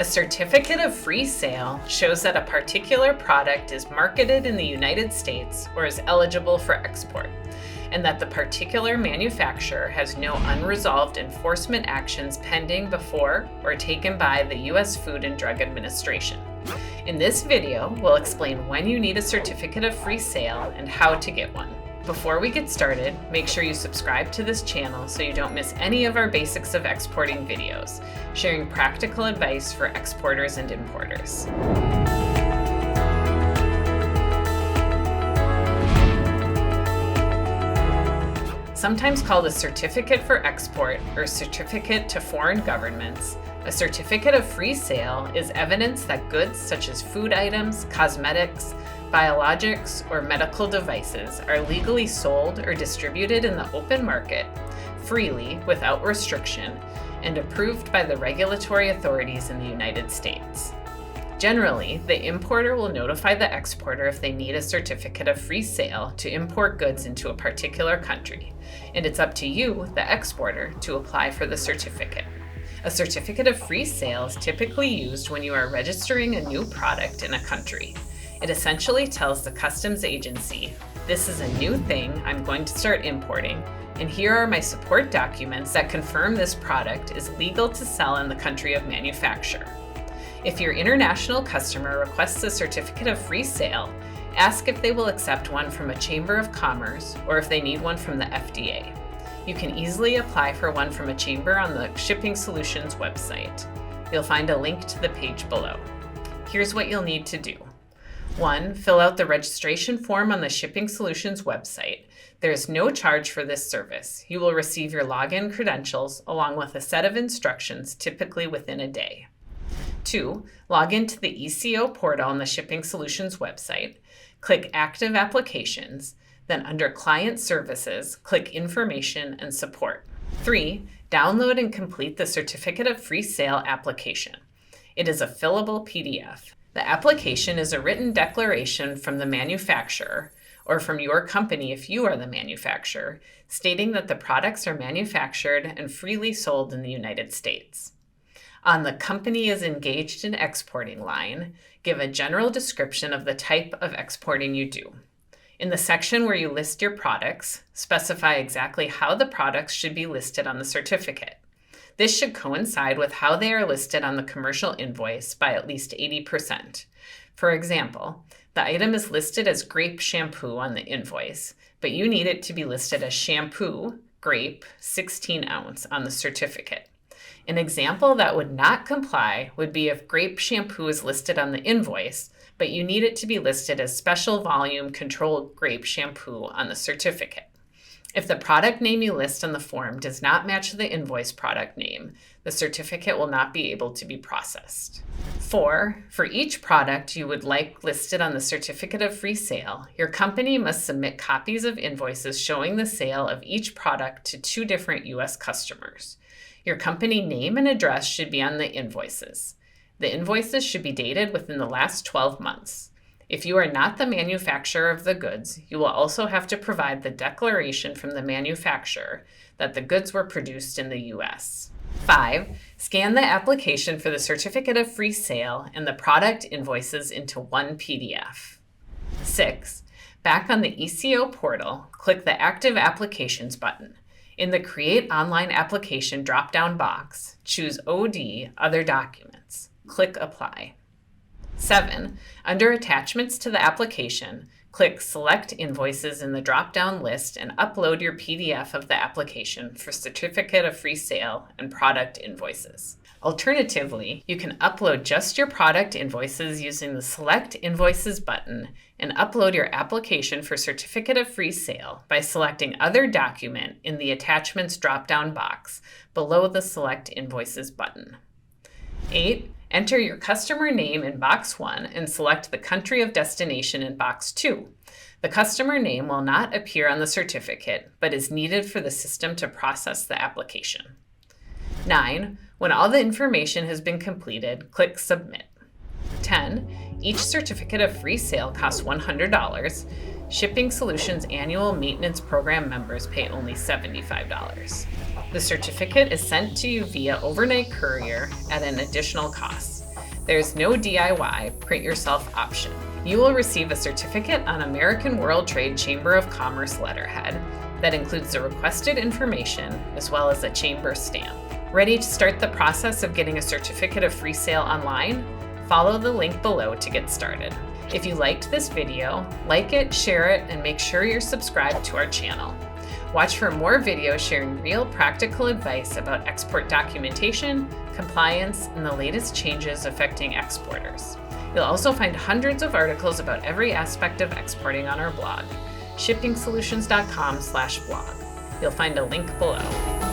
certificate of free sale shows that a particular product is marketed in the United States or is eligible for export, and that the particular manufacturer has no unresolved enforcement actions pending before or taken by the U.S. Food and Drug Administration. In this video, we'll explain when you need a certificate of free sale and how to get one. Before we get started, make sure you subscribe to this channel so you don't miss any of our Basics of Exporting videos, sharing practical advice for exporters and importers. Sometimes called a certificate for export or certificate to foreign governments, a certificate of free sale is evidence that goods such as food items, cosmetics, biologics, or medical devices are legally sold or distributed in the open market, freely, without restriction, and approved by the regulatory authorities in the United States. Generally, the importer will notify the exporter if they need a certificate of free sale to import goods into a particular country, and it's up to you, the exporter, to apply for the certificate. A certificate of free sale is typically used when you are registering a new product in a country. It essentially tells the customs agency, this is a new thing I'm going to start importing, and here are my support documents that confirm this product is legal to sell in the country of manufacture. If your international customer requests a certificate of free sale, ask if they will accept one from a Chamber of Commerce or if they need one from the FDA. You can easily apply for one from a chamber on the Shipping Solutions website. You'll find a link to the page below. Here's what you'll need to do. 1. Fill out the registration form on the Shipping Solutions website. There is no charge for this service. You will receive your login credentials along with a set of instructions, typically within a day. 2. Log into the ECO portal on the Shipping Solutions website. Click Active Applications. Then under Client Services, click Information and Support. 3. Download and complete the Certificate of Free Sale application. It is a fillable PDF. The application is a written declaration from the manufacturer, or from your company if you are the manufacturer, stating that the products are manufactured and freely sold in the United States. On the Company is engaged in exporting line, give a general description of the type of exporting you do. In the section where you list your products, specify exactly how the products should be listed on the certificate. This should coincide with how they are listed on the commercial invoice by at least 80%. For example, the item is listed as grape shampoo on the invoice, but you need it to be listed as shampoo, grape, 16 ounce on the certificate. An example that would not comply would be if grape shampoo is listed on the invoice, but you need it to be listed as special volume controlled grape shampoo on the certificate. If the product name you list on the form does not match the invoice product name, the certificate will not be able to be processed. 4. For each product you would like listed on the certificate of free sale, your company must submit copies of invoices showing the sale of each product to 2 different U.S. customers. Your company name and address should be on the invoices. The invoices should be dated within the last 12 months. If you are not the manufacturer of the goods, you will also have to provide the declaration from the manufacturer that the goods were produced in the U.S. 5. Scan the application for the certificate of free sale and the product invoices into one PDF. 6. Back on the ECO portal, click the Active Applications button. In the Create Online Application drop-down box, choose OD Other Documents. Click Apply. 7. Under Attachments to the application, click Select Invoices in the drop-down list and upload your PDF of the application for Certificate of Free Sale and product invoices. Alternatively, you can upload just your product invoices using the Select Invoices button and upload your application for Certificate of Free Sale by selecting Other Document in the Attachments drop-down box below the Select Invoices button. 8. Enter your customer name in box 1 and select the country of destination in box 2. The customer name will not appear on the certificate, but is needed for the system to process the application. 9. When all the information has been completed, click Submit. 10. Each certificate of free sale costs $100. Shipping Solutions Annual Maintenance Program members pay only $75. The certificate is sent to you via overnight courier at an additional cost. There's no DIY, print yourself option. You will receive a certificate on American World Trade Chamber of Commerce letterhead that includes the requested information as well as a chamber stamp. Ready to start the process of getting a certificate of free sale online? Follow the link below to get started. If you liked this video, like it, share it, and make sure you're subscribed to our channel. Watch for more videos sharing real practical advice about export documentation, compliance, and the latest changes affecting exporters. You'll also find hundreds of articles about every aspect of exporting on our blog, shippingsolutions.com/blog. You'll find a link below.